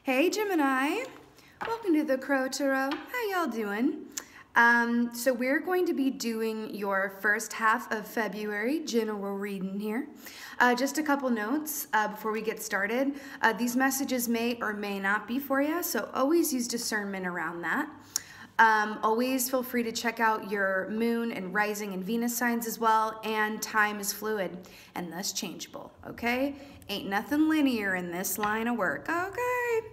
Hey Gemini, welcome to the Crow Tarot. How y'all doing? So we're going to be doing your first half of February general reading here. Just a couple notes before we get started. These messages may or may not be for you, so always use discernment around that. Always feel free to check out your moon and rising and Venus signs as well, and time is fluid and thus changeable, okay? Ain't nothing linear in this line of work.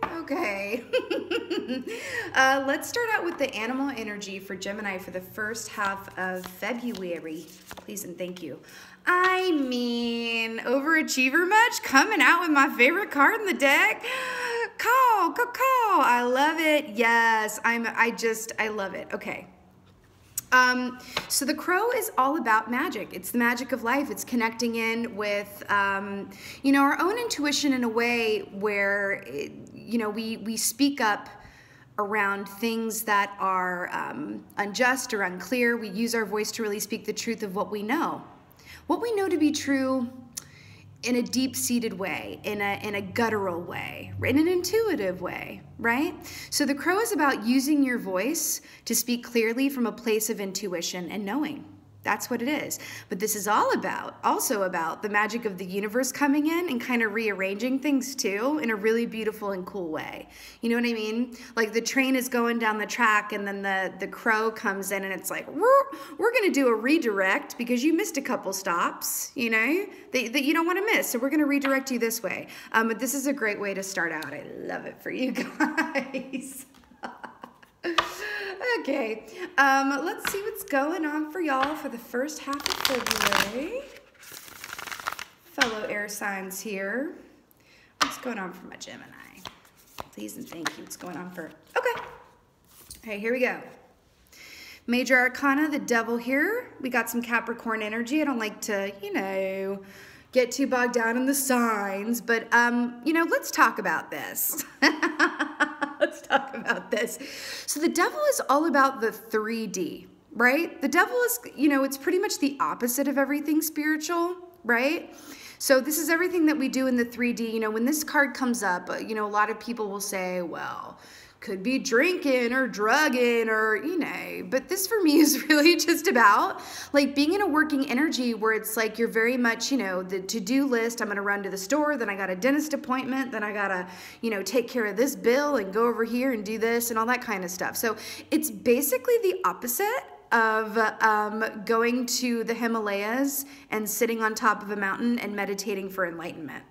Okay. Let's start out with the animal energy for Gemini for the first half of February. Please and thank you. I mean, overachiever much? Coming out with my favorite card in the deck? Call. I love it. Yes, I love it. Okay. So the crow is all about magic. It's the magic of life. It's connecting in with, our own intuition in a way where, we speak up around things that are unjust or unclear. We use our voice to really speak the truth of what we know to be true in a deep-seated way, in a guttural way, in an intuitive way, right? So the crow is about using your voice to speak clearly from a place of intuition and knowing. That's what it is. But this is also about the magic of the universe coming in and kind of rearranging things too in a really beautiful and cool way. You know what I mean? Like the train is going down the track and then the crow comes in and it's like, we're going to do a redirect because you missed a couple stops, that you don't want to miss. So we're going to redirect you this way. But this is a great way to start out. I love it for you guys. Okay, let's see what's going on for y'all for the first half of February. Fellow air signs here. What's going on for my Gemini? Please and thank you. What's going on for... Okay. All right, here we go. Major Arcana, the Devil here. We got some Capricorn energy. I don't like to, get too bogged down in the signs, but, let's talk about this. Let's talk about this. So the Devil is all about the 3D, right? The Devil is, it's pretty much the opposite of everything spiritual, right? So this is everything that we do in the 3D. When this card comes up, a lot of people will say, well, could be drinking or drugging or, but this for me is really just about like being in a working energy where it's like you're very much, the to-do list. I'm going to run to the store, then I got a dentist appointment, then I got to, take care of this bill and go over here and do this and all that kind of stuff. So it's basically the opposite of going to the Himalayas and sitting on top of a mountain and meditating for enlightenment.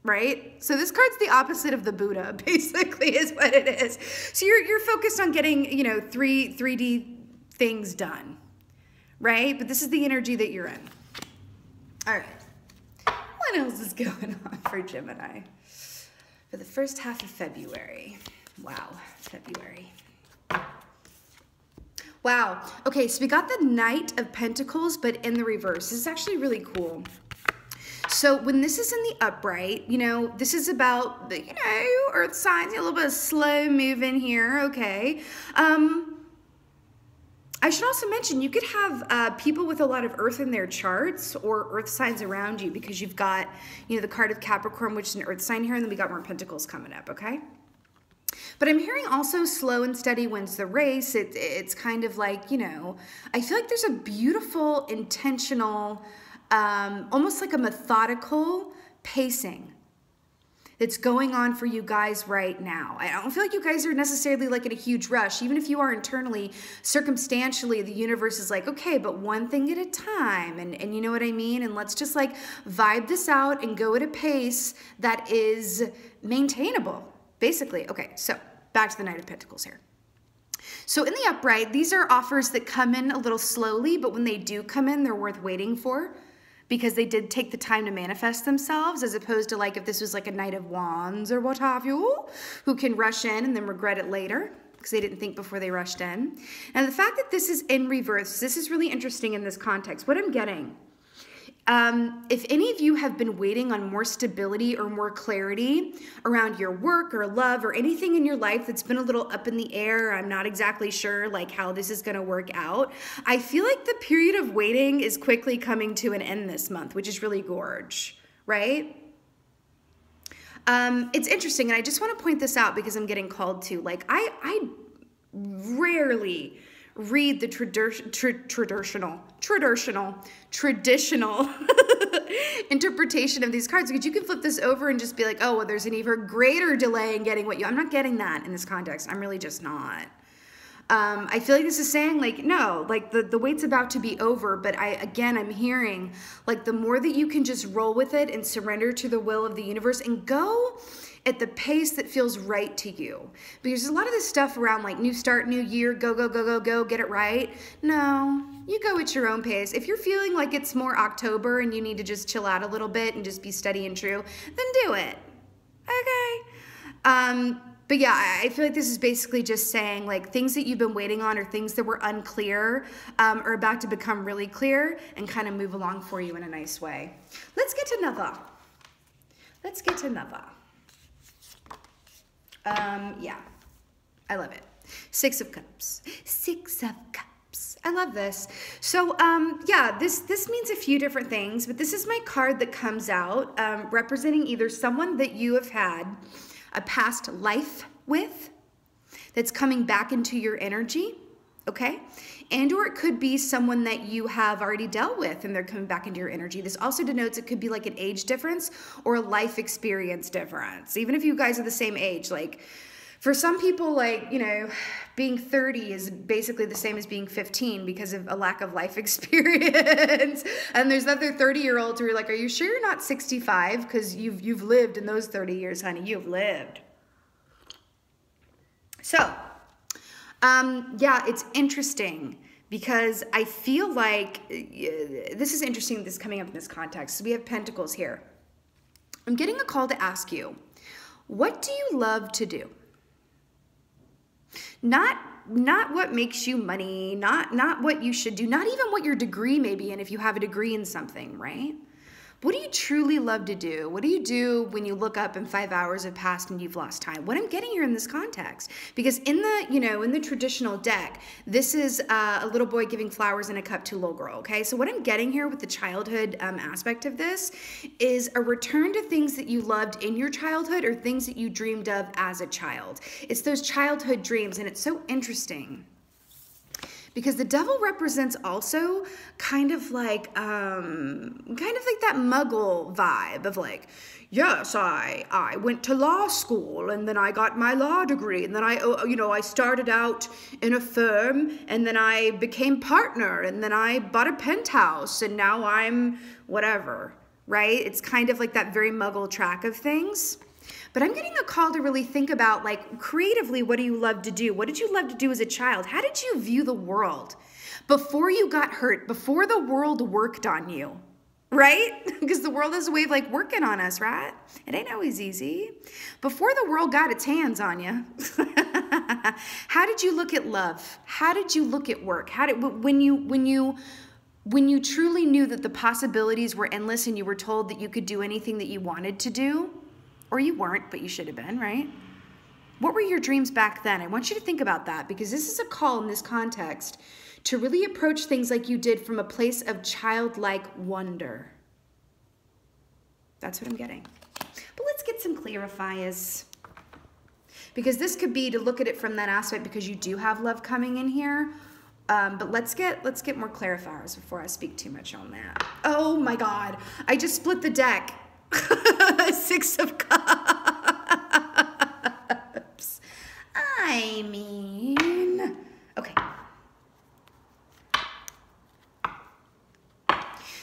Right? So this card's the opposite of the Buddha, basically, is what it is. So you're focused on getting, 3D things done, right? But this is the energy that you're in. All right. What else is going on for Gemini for the first half of February? Wow, February. Wow. Okay, so we got the Knight of Pentacles, but in the reverse. This is actually really cool. So when this is in the upright, this is about the, earth signs, a little bit of slow moving here, okay. I should also mention you could have people with a lot of earth in their charts or earth signs around you because you've got, the card of Capricorn, which is an earth sign here, and then we got more pentacles coming up, okay. But I'm hearing also slow and steady wins the race. It's kind of like, I feel like there's a beautiful, intentional, almost like a methodical pacing that's going on for you guys right now. I don't feel like you guys are necessarily like in a huge rush. Even if you are internally, circumstantially, the universe is like, okay, but one thing at a time. And you know what I mean? And let's just like vibe this out and go at a pace that is maintainable, basically. Okay, so back to the Knight of Pentacles here. So in the upright, these are offers that come in a little slowly, but when they do come in, they're worth waiting for, because they did take the time to manifest themselves, as opposed to like if this was like a Knight of Wands or what have you, who can rush in and then regret it later because they didn't think before they rushed in. And the fact that this is in reverse, this is really interesting in this context. What I'm getting, if any of you have been waiting on more stability or more clarity around your work or love or anything in your life that's been a little up in the air, I'm not exactly sure like how this is going to work out. I feel like the period of waiting is quickly coming to an end this month, which is really gorge, right? It's interesting, and I just want to point this out because I'm getting called to. Like, I rarely read the traditional interpretation of these cards, because you can flip this over and just be like, oh, well, there's an even greater delay in getting what you... I'm not getting that in this context. I'm really just not. I feel like this is saying, like, no, like the wait's about to be over, but I'm hearing, like, the more that you can just roll with it and surrender to the will of the universe and go at the pace that feels right to you. Because there's a lot of this stuff around, like, new start, new year, go, go, go, go, go, get it right. No, you go at your own pace. If you're feeling like it's more October and you need to just chill out a little bit and just be steady and true, then do it, okay? But yeah, I feel like this is basically just saying, like, things that you've been waiting on or things that were unclear are about to become really clear and kind of move along for you in a nice way. Let's get to another. Yeah, I love it. Six of Cups. I love this. So, yeah, this means a few different things, but this is my card that comes out representing either someone that you have had a past life with that's coming back into your energy, okay? And or it could be someone that you have already dealt with and they're coming back into your energy. This also denotes it could be like an age difference or a life experience difference. Even if you guys are the same age, like for some people, like, you know, being 30 is basically the same as being 15 because of a lack of life experience. And there's other 30-year-olds who are like, are you sure you're not 65? Because you've lived in those 30 years, honey. You've lived. So, yeah, it's interesting because I feel like this is interesting, this coming up in this context. So we have Pentacles here. I'm getting a call to ask you, what do you love to do? Not what makes you money, not what you should do, not even what your degree may be in if you have a degree in something, right? What do you truly love to do? What do you do when you look up and 5 hours have passed and you've lost time? What I'm getting here in this context, because in the, you know, in the traditional deck, this is a little boy giving flowers in a cup to a little girl, okay? So what I'm getting here with the childhood aspect of this is a return to things that you loved in your childhood or things that you dreamed of as a child. It's those childhood dreams, and it's so interesting. Because the devil represents also kind of like that muggle vibe of like, yes, I went to law school and then I got my law degree and then I started out in a firm and then I became partner and then I bought a penthouse and now I'm whatever, right? It's kind of like that very muggle track of things. But I'm getting a call to really think about, like, creatively, what do you love to do? What did you love to do as a child? How did you view the world before you got hurt, before the world worked on you, right? Because the world has a way of, like, working on us, right? It ain't always easy. Before the world got its hands on you, how did you look at love? How did you look at work? When you truly knew that the possibilities were endless and you were told that you could do anything that you wanted to do, or you weren't, but you should have been, right? What were your dreams back then? I want you to think about that because this is a call in this context to really approach things like you did from a place of childlike wonder. That's what I'm getting. But let's get some clarifiers. Because this could be to look at it from that aspect because you do have love coming in here. But let's get more clarifiers before I speak too much on that. Oh my God, I just split the deck. 6 of Cups. I mean, okay.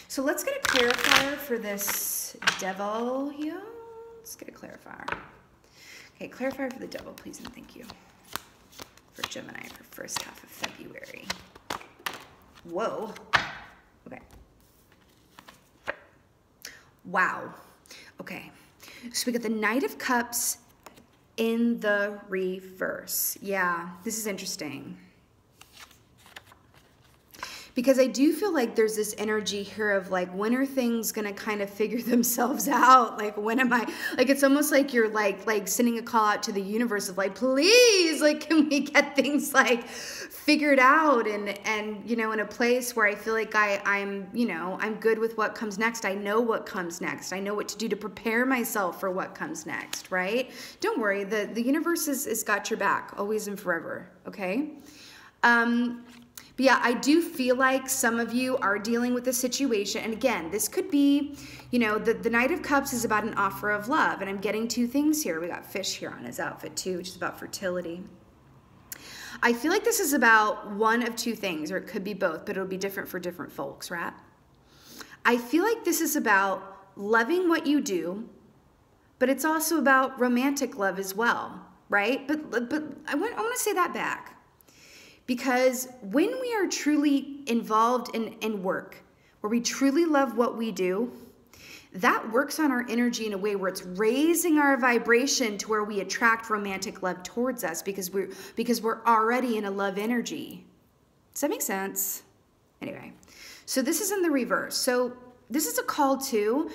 So let's get a clarifier for this devil here. Let's get a clarifier. Okay, clarifier for the devil, please and thank you. For Gemini for first half of February. Whoa. Okay. Wow. Okay, so we got the Knight of Cups in the reverse. Yeah, this is interesting. Because I do feel like there's this energy here of like, when are things gonna kind of figure themselves out? Like, when am I, like, it's almost like you're like sending a call out to the universe of like, please, like, can we get things like figured out and you know, in a place where I feel like I'm, you know, I'm good with what comes next. I know what comes next. I know what to do to prepare myself for what comes next, right? Don't worry, the universe has got your back, always and forever, okay? But yeah, I do feel like some of you are dealing with a situation. And again, this could be, you know, the Knight of Cups is about an offer of love. And I'm getting two things here. We got fish here on his outfit too, which is about fertility. I feel like this is about one of two things, or it could be both, but it'll be different for different folks, right? I feel like this is about loving what you do, but it's also about romantic love as well, right? But I want to say that back. Because when we are truly involved in work, where we truly love what we do, that works on our energy in a way where it's raising our vibration to where we attract romantic love towards us because we're already in a love energy. Does that make sense? Anyway, so this is in the reverse. So this is a call to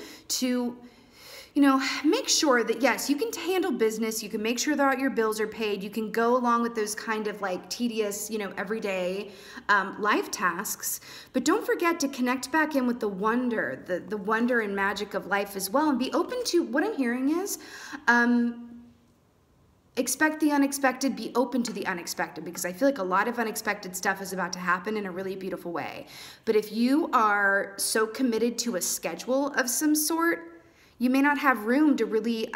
you know, make sure that, yes, you can handle business. You can make sure that your bills are paid. You can go along with those kind of like tedious, you know, everyday life tasks. But don't forget to connect back in with the wonder, the wonder and magic of life as well. And be open to, what I'm hearing is, expect the unexpected, be open to the unexpected, because I feel like a lot of unexpected stuff is about to happen in a really beautiful way. But if you are so committed to a schedule of some sort, you may not have room to really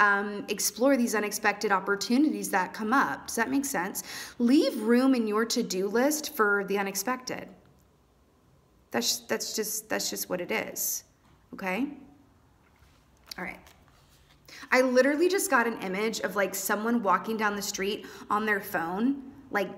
explore these unexpected opportunities that come up. Does that make sense? Leave room in your to-do list for the unexpected. That's just what it is. Okay? All right. I literally just got an image of like someone walking down the street on their phone, like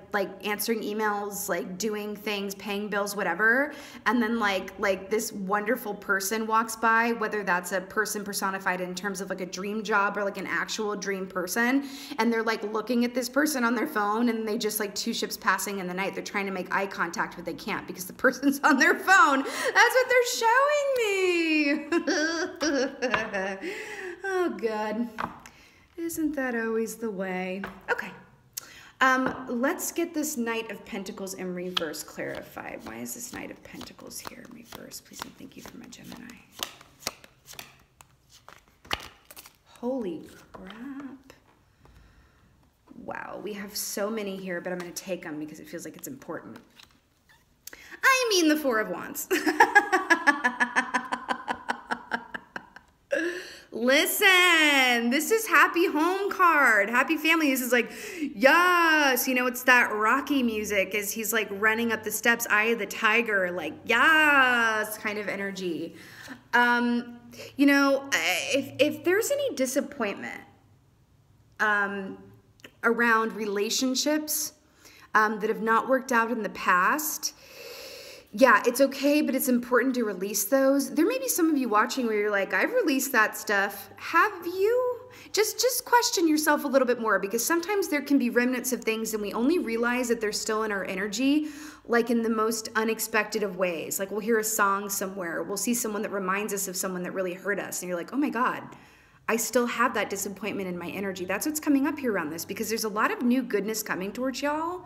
answering emails, like doing things, paying bills, whatever. And then like this wonderful person walks by, whether that's a person personified in terms of like a dream job or like an actual dream person. And they're like looking at this person on their phone, and they just like two ships passing in the night. They're trying to make eye contact, but they can't because the person's on their phone. That's what they're showing me. Oh God, isn't that always the way? Okay. Let's get this Knight of Pentacles in reverse clarified. Why is this Knight of Pentacles here in reverse? Please and thank you for my Gemini. Holy crap. Wow, we have so many here, but I'm going to take them because it feels like it's important. I mean the Four of Wands. Listen, this is happy home card, happy family. This is like, yes, you know, it's that Rocky music as he's like running up the steps, Eye of the Tiger, like, yes, kind of energy. You know, if there's any disappointment around relationships that have not worked out in the past, yeah, it's okay, but it's important to release those. There may be some of you watching where you're like, I've released that stuff. Have you? Just question yourself a little bit more, because sometimes there can be remnants of things and we only realize that they're still in our energy, like in the most unexpected of ways. Like we'll hear a song somewhere, we'll see someone that reminds us of someone that really hurt us, and you're like, oh my God, I still have that disappointment in my energy. That's what's coming up here around this, because there's a lot of new goodness coming towards y'all,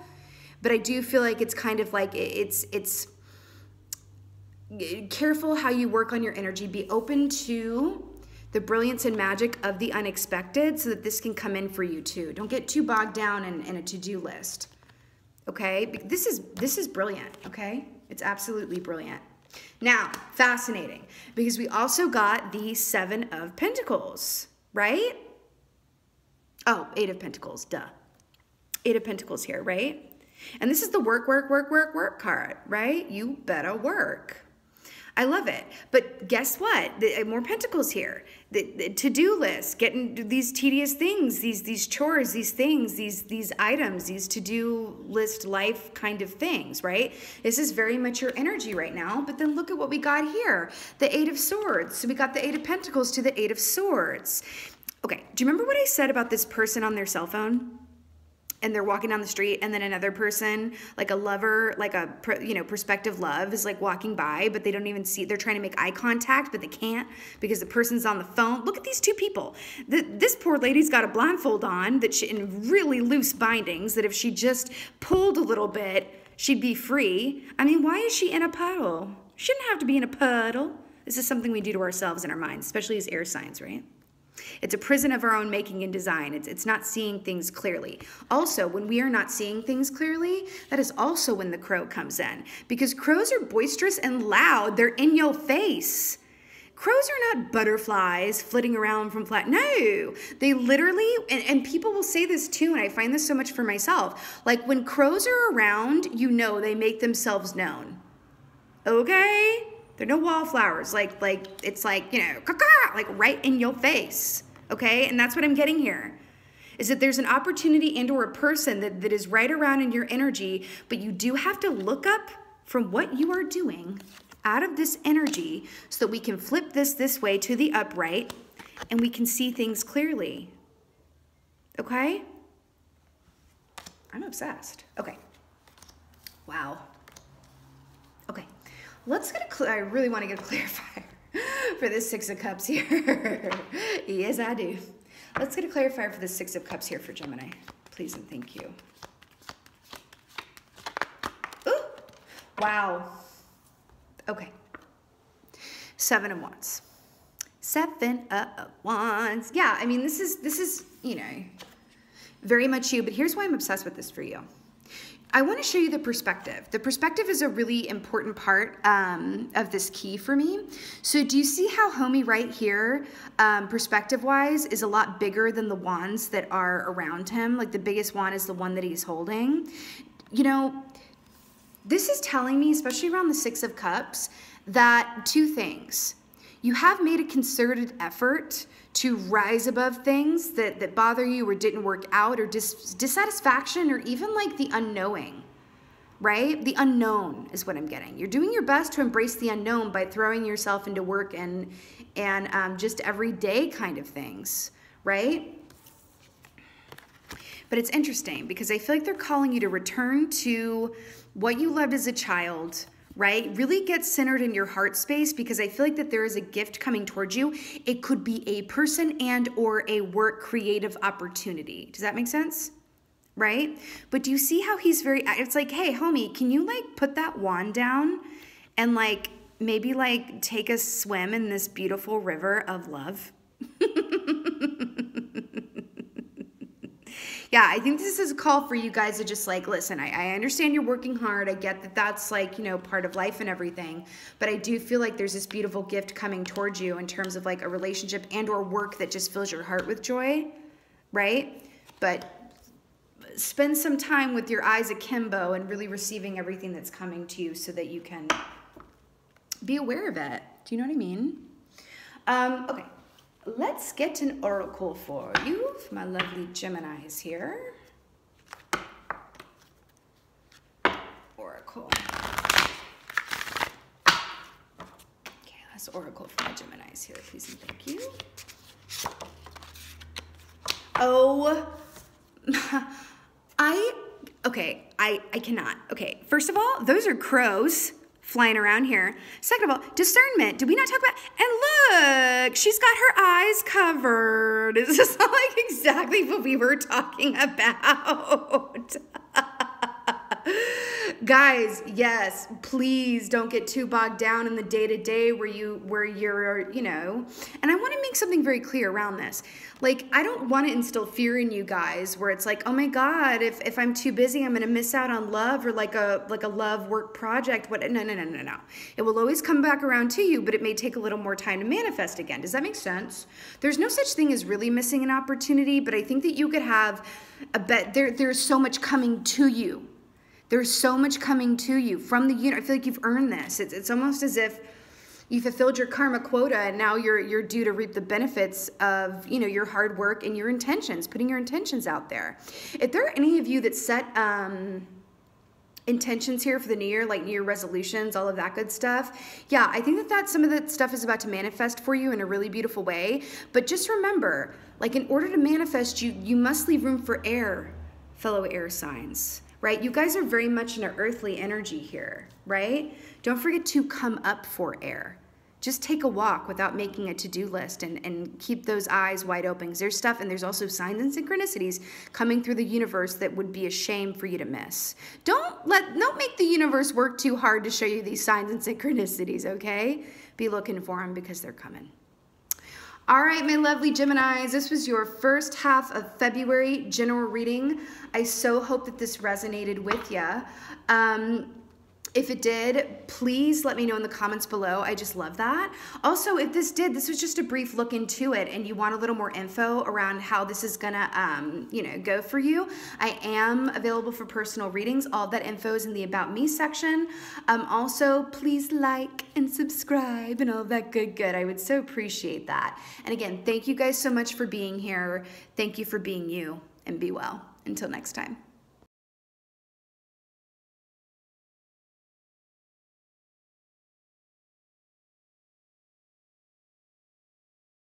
but I do feel like it's kind of like it's careful how you work on your energy. Be open to the brilliance and magic of the unexpected so that this can come in for you too. Don't get too bogged down in a to-do list. Okay? This is brilliant, okay? It's absolutely brilliant. Now, fascinating, because we also got the Seven of Pentacles, right? Oh, Eight of Pentacles, duh. Eight of Pentacles here, right? And this is the work card, right? You better work. I love it. But guess what? More pentacles here. The to-do list, getting these tedious things, these chores, these things, these items, these to-do list life kind of things, right? This is very much your energy right now. But then look at what we got here. The Eight of Swords. So we got the Eight of Pentacles to the Eight of Swords. Okay, do you remember what I said about this person on their cell phone? and they're walking down the street, and then another person, like a lover, like a, you know, prospective love, is like walking by, but they don't even see, they're trying to make eye contact, but they can't because the person's on the phone. Look at these two people. This poor lady's got a blindfold on that she, in really loose bindings, that if she just pulled a little bit, she'd be free. I mean, why is she in a puddle? Shouldn't have to be in a puddle. This is something we do to ourselves in our minds, especially as air signs, right? It's a prison of our own making and design. It's not seeing things clearly. Also, when we are not seeing things clearly, that is also when the crow comes in. Because crows are boisterous and loud. They're in your face. Crows are not butterflies flitting around from flat. No, they literally, and people will say this too, and I find this so much for myself. Like when crows are around, you know they make themselves known. Okay? They're no wallflowers, like it's like, you know, caw-caw, like right in your face, okay? And that's what I'm getting here, is that there's an opportunity and or a person that is right around in your energy, but you do have to look up from what you are doing out of this energy so that we can flip this way to the upright and we can see things clearly, okay? I'm obsessed. Okay. Wow. Okay. Let's get I really want to get a clarifier for this Six of Cups here. Yes, I do. Let's get a clarifier for the Six of Cups here for Gemini. Please and thank you. Ooh, wow. Okay. Seven of Wands. Seven of Wands. Yeah, I mean, this is, you know, very much you, but here's why I'm obsessed with this for you. I want to show you the perspective. The perspective is a really important part of this key for me. So do you see how homie right here, perspective-wise, is a lot bigger than the wands that are around him? Like the biggest wand is the one that he's holding. You know, this is telling me, especially around the Six of Cups, that two things. You have made a concerted effort to rise above things that bother you or didn't work out, or dissatisfaction, or even like the unknowing, right? The unknown is what I'm getting. You're doing your best to embrace the unknown by throwing yourself into work and just everyday kind of things, right? But it's interesting because I feel like they're calling you to return to what you loved as a child, right? Really get centered in your heart space, because I feel like that there is a gift coming towards you. It could be a person and or a work creative opportunity. Does that make sense? Right? But do you see how he's very, it's like, hey, homie, can you like put that wand down and like maybe like take a swim in this beautiful river of love? Yeah, I think this is a call for you guys to just like, listen, I understand you're working hard. I get that that's like, you know, part of life and everything. But I do feel like there's this beautiful gift coming towards you in terms of like a relationship and or work that just fills your heart with joy, right? But spend some time with your eyes akimbo and really receiving everything that's coming to you so that you can be aware of it. Do you know what I mean? Okay. Let's get an oracle for you, my lovely Geminis here. Oracle. Okay, let's oracle for my Geminis here, please and thank you. Oh, I cannot. Okay, first of all, those are crows flying around here. Second of all, discernment. Did we not talk about? And look, she's got her eyes covered. Is this not like exactly what we were talking about? Guys, yes, please don't get too bogged down in the day-to-day where you're, you know, and I want to make something very clear around this. Like, I don't want to instill fear in you guys where it's like, oh my God, if I'm too busy, I'm going to miss out on love or like a love work project. What? No. It will always come back around to you, but it may take a little more time to manifest again. Does that make sense? There's no such thing as really missing an opportunity, but I think that you could have there's so much coming to you. There's so much coming to you from the universe. I feel like you've earned this. It's almost as if you fulfilled your karma quota and now you're due to reap the benefits of, you know, your hard work and your intentions, putting your intentions out there. If there are any of you that set intentions here for the new year, like New Year resolutions, all of that good stuff, yeah, I think that some of that stuff is about to manifest for you in a really beautiful way. But just remember, like in order to manifest, you must leave room for air fellow air signs, right? You guys are very much in an earthly energy here, right? Don't forget to come up for air. Just take a walk without making a to-do list and keep those eyes wide open. There's stuff, and there's also signs and synchronicities coming through the universe that would be a shame for you to miss. Don't make the universe work too hard to show you these signs and synchronicities, okay? Be looking for them because they're coming. All right, my lovely Geminis, this was your first half of February general reading. I so hope that this resonated with you. If it did, please let me know in the comments below. I just love that. Also, if this was just a brief look into it and you want a little more info around how this is gonna go for you, I am available for personal readings. All that info is in the About Me section. Also, please like and subscribe and all that good. I would so appreciate that. And again, thank you guys so much for being here. Thank you for being you, and be well. Until next time.